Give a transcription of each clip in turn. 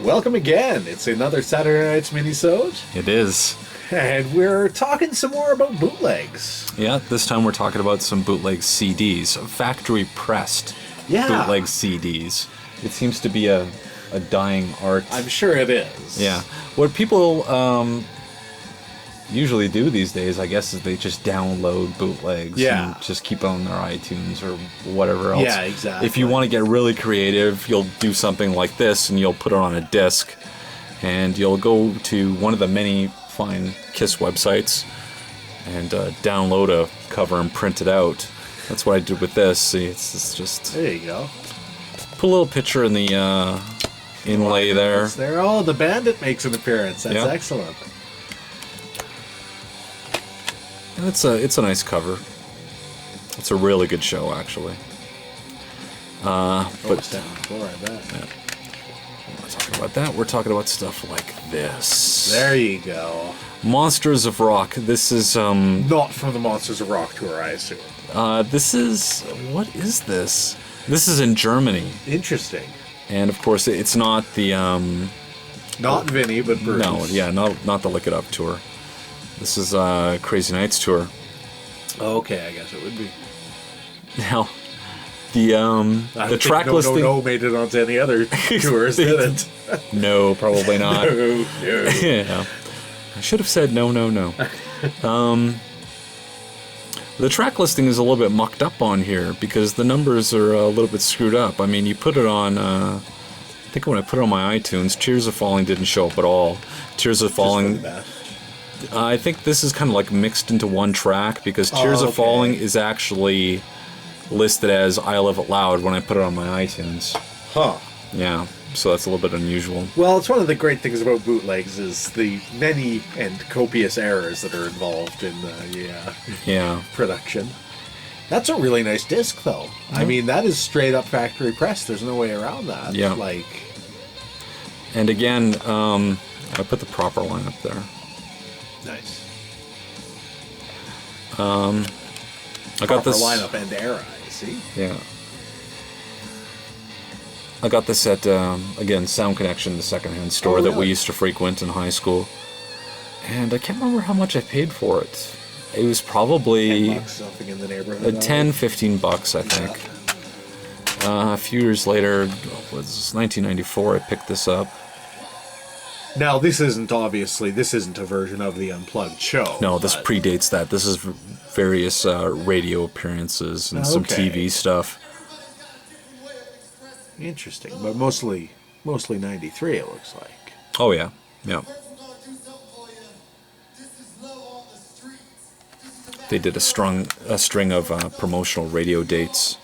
Welcome again. It's another Saturday Night's Minisode. It is. And we're talking some more about bootlegs. Yeah, this time we're talking about some bootleg CDs, factory-pressed bootleg CDs. It seems to be a dying art. I'm sure it is. Yeah. What people usually do these days, I guess, is they just download bootlegs and just keep on their iTunes or whatever else. Yeah, exactly. If you want to get really creative, you'll do something like this and you'll put it on a disc and you'll go to one of the many fine KISS websites and download a cover and print it out. That's what I did with this. See, it's just... There you go. Put a little picture in the inlay there. Oh, the Bandit makes an appearance. That's excellent. And it's a nice cover. It's a really good show, actually. But it's down on the floor, I bet. Yeah. We're not talking about that. We're talking about stuff like this. There you go. Monsters of Rock. This is not from the Monsters of Rock tour, I assume. This is... What is this? This is in Germany. Interesting. And of course, it's not the not Vinny, but Bruce. No, yeah, not the Lick It Up tour. This is Crazy Nights tour. Okay, I guess it would be. Now, the track listing. No made it onto any other tours, did it? No, probably not. No. Yeah. I should have said no. The track listing is a little bit mucked up on here because the numbers are a little bit screwed up. I mean, you put it on. I think when I put it on my iTunes, Tears of Falling didn't show up at all. Tears of Falling. I think this is kind of like mixed into one track because Tears of Falling is actually listed as I Love It Loud when I put it on my iTunes. Huh. Yeah, so that's a little bit unusual. Well, it's one of the great things about bootlegs is the many and copious errors that are involved in production. That's a really nice disc, though. I mean, that is straight up factory press. There's no way around that. Yeah. And again, I put the proper line up there. Nice. I got this lineup and era. I see. Yeah. I got this at again Sound Connection, the secondhand store that we used to frequent in high school, and I can't remember how much I paid for it. It was probably $10, something in the neighborhood. $10-15, I think. A few years later, it was 1994. I picked this up. Now, this isn't a version of the Unplugged show. No, this predates that. This is various radio appearances and some TV stuff. Interesting, but mostly 93, it looks like. Oh, yeah. Yeah. They did a string of promotional radio dates.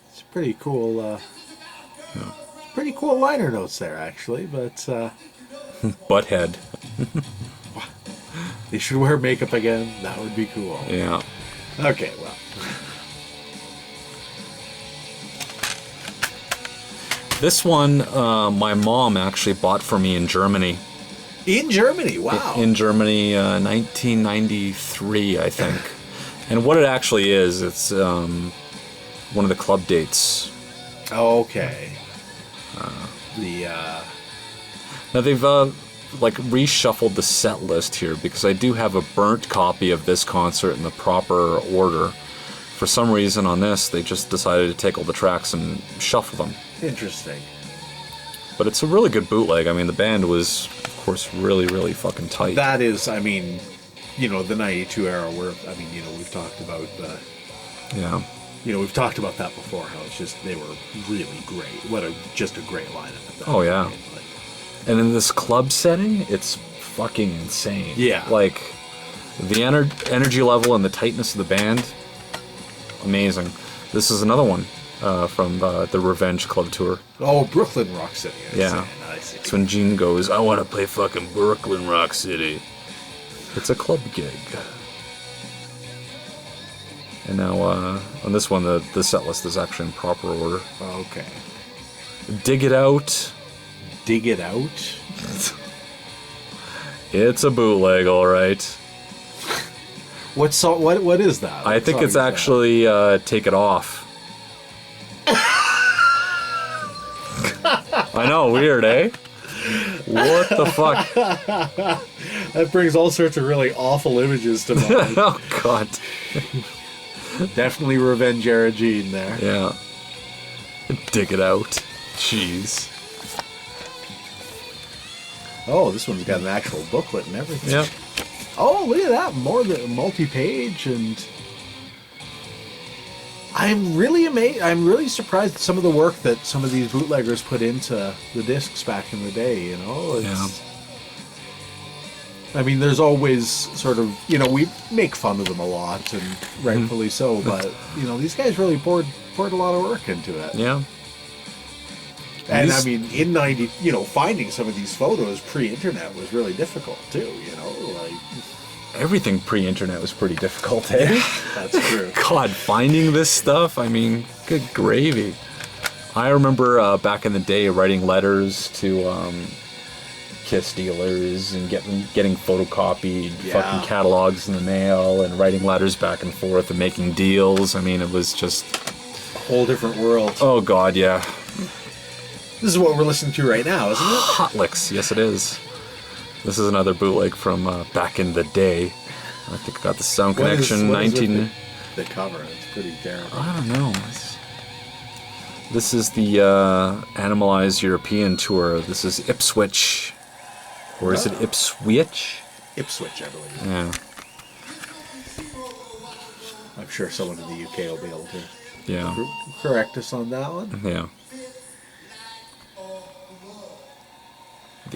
It's pretty cool. Pretty cool liner notes there, actually, but... Butthead. They should wear makeup again. That would be cool. Yeah. Okay, well. This one, my mom actually bought for me in Germany. In Germany? Wow. In Germany, 1993, I think. And what it actually is, it's one of the club dates. Okay. Now they've reshuffled the set list here because I do have a burnt copy of this concert in the proper order. For some reason on this, they just decided to take all the tracks and shuffle them. Interesting. But it's a really good bootleg. I mean, the band was, of course, really, really fucking tight. That is, I mean, the 92 era where, I mean, we've talked about the... Yeah. We've talked about that before, how it's just, they were really great. Just a great lineup. Oh, yeah. And in this club setting, it's fucking insane. Yeah. Like, the energy level and the tightness of the band, amazing. This is another one from the Revenge Club tour. Oh, Brooklyn Rock City. I see. It's when Gene goes, I want to play fucking Brooklyn Rock City. It's a club gig. And now, on this one, the set list is actually in proper order. Okay. Dig It Out. Dig It Out? It's a bootleg, all right. What is that? I think it's actually Take It Off. I know, weird, eh? What the fuck? That brings all sorts of really awful images to mind. Oh, God. Definitely Revenge Era Gene there. Yeah. Dig it out. Jeez. Oh, this one's got an actual booklet and everything. Yep. Oh, look at that. More than multi-page, and I'm really amazed. I'm really surprised at some of the work that some of these bootleggers put into the discs back in the day, you know? I mean, there's always sort of, you know, we make fun of them a lot, and rightfully so, but, you know, these guys really poured a lot of work into it. Yeah. And I mean, in 90, you know, finding some of these photos pre-internet was really difficult too, you know, like... Everything pre-internet was pretty difficult, eh? That's true. God, finding this stuff, I mean, good gravy. I remember back in the day writing letters to KST dealers and getting photocopied fucking catalogs in the mail and writing letters back and forth and making deals. I mean, it was just... a whole different world. Oh, God, yeah. This is what we're listening to right now, isn't it? Hot Licks, yes it is. This is another bootleg from back in the day. I think I got the Sound Connection 19... The cover, it's pretty terrible. I don't know. This is the Animalized European Tour. This is Ipswich. Or is it Ipswich? Ipswich, I believe. Yeah. I'm sure someone in the UK will be able to correct us on that one. Yeah.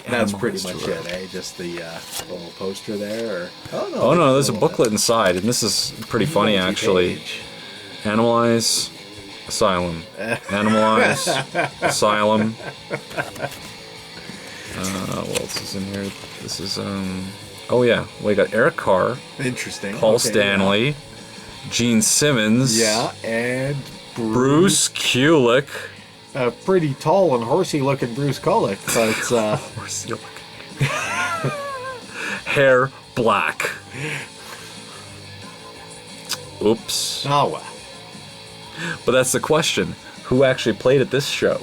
That's pretty much it, eh? Just the little poster there. Or... Oh no, there's a booklet inside, and this is pretty funny actually. Animalize Asylum. Animalize Asylum. What else is in here? This is oh yeah, we got Eric Carr. Interesting. Paul Stanley. Yeah. Gene Simmons. Yeah, and Bruce Kulick. A pretty tall and horsey-looking Bruce Kulick, but horsey-looking. Hair black. Oops. Oh well. But that's the question: who actually played at this show?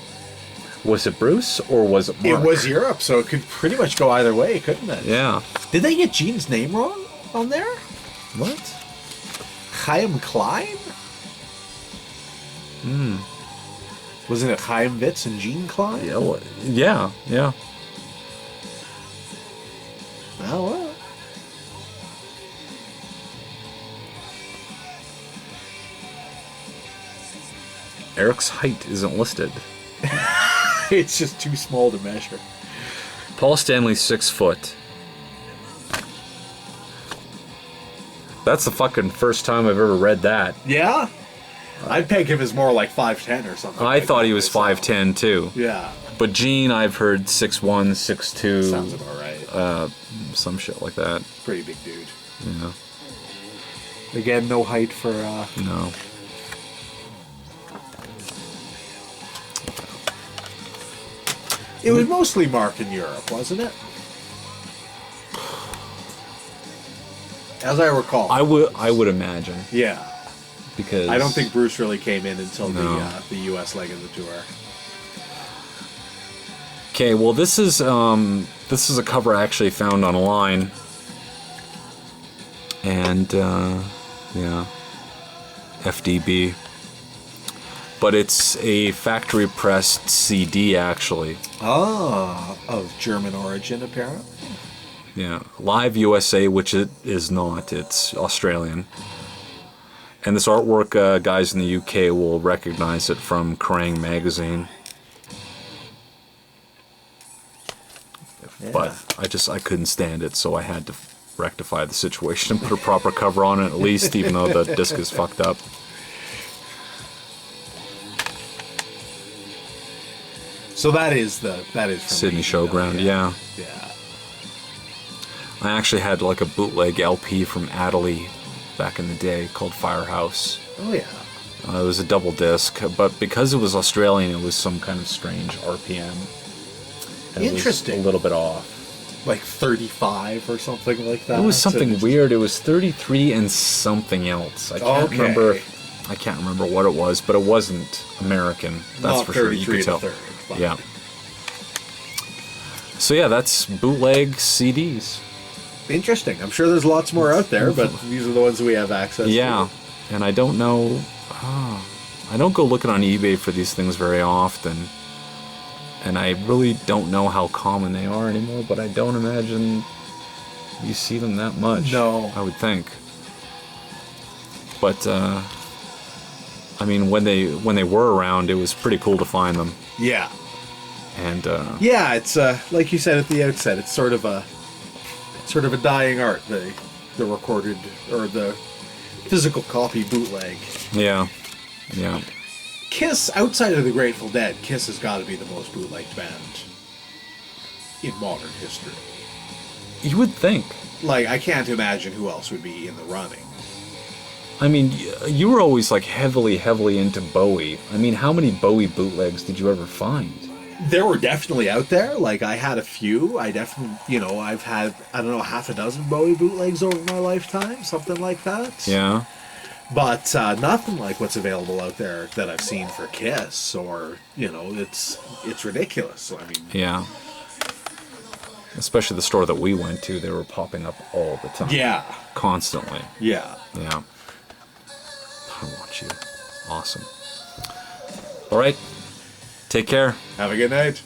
Was it Bruce or was it Mark? It was Europe, so it could pretty much go either way, couldn't it? Yeah. Did they get Gene's name wrong on there? What? Chaim Klein? Wasn't it Chaim Vitz and Gene Klein? Yeah, yeah. Oh, well. Eric's height isn't listed. It's just too small to measure. Paul Stanley's 6 foot. That's the fucking first time I've ever read that. Yeah? I'd peg him as more like 5'10" or something. I thought he was 5'10" too. Yeah. But Gene, I've heard 6'1", 6'2". Sounds about right. Some shit like that. Pretty big dude. Yeah. Again, no height for... No. It was mostly Mark in Europe, wasn't it? As I recall. I would imagine. Yeah. Because I don't think Bruce really came in until the U.S. leg of the tour. Okay, well this is a cover I actually found online, and yeah, FDB, but it's a factory pressed CD actually. Ah, of German origin apparently. Yeah, Live USA, which it is not. It's Australian. And this artwork, guys in the UK will recognize it from Kerrang! Magazine. Yeah. But I couldn't stand it, so I had to rectify the situation and put a proper cover on it at least, even though the disc is fucked up. So that is from Sydney Showground, yeah. Yeah. I actually had like a bootleg LP from Adderley back in the day called Firehouse. Oh yeah. It was a double disc, but because it was Australian, it was some kind of strange RPM. And interesting. It was a little bit off. Like 35 or something like that. It was something weird. It was 33 and something else. I can't remember. I can't remember what it was, but it wasn't American. That's not for sure. You could tell. Third, yeah. So yeah, that's bootleg CDs. Interesting. I'm sure there's lots more out there, but these are the ones we have access to. Yeah, and I don't know. I don't go looking on eBay for these things very often, and I really don't know how common they are anymore. But I don't imagine you see them that much. No, I would think. But I mean, when they were around, it was pretty cool to find them. Yeah. And yeah, it's like you said at the outset, it's sort of a dying art, the recorded or the physical copy bootleg. yeah. Kiss, outside of the Grateful Dead, Kiss has got to be the most bootlegged band in modern history. You would think. Like, I can't imagine who else would be in the running. I mean, you were always like heavily into Bowie. I mean, how many Bowie bootlegs did you ever find? There were definitely out there. Like, I had a few. I definitely, I've had, I don't know, half a dozen Bowie bootlegs over my lifetime, something like that. Yeah. But nothing like what's available out there that I've seen for Kiss, or, it's ridiculous. I mean... Yeah. Especially the store that we went to, they were popping up all the time. Yeah. Constantly. Yeah. Yeah. I want you. Awesome. All right. Take care. Have a good night.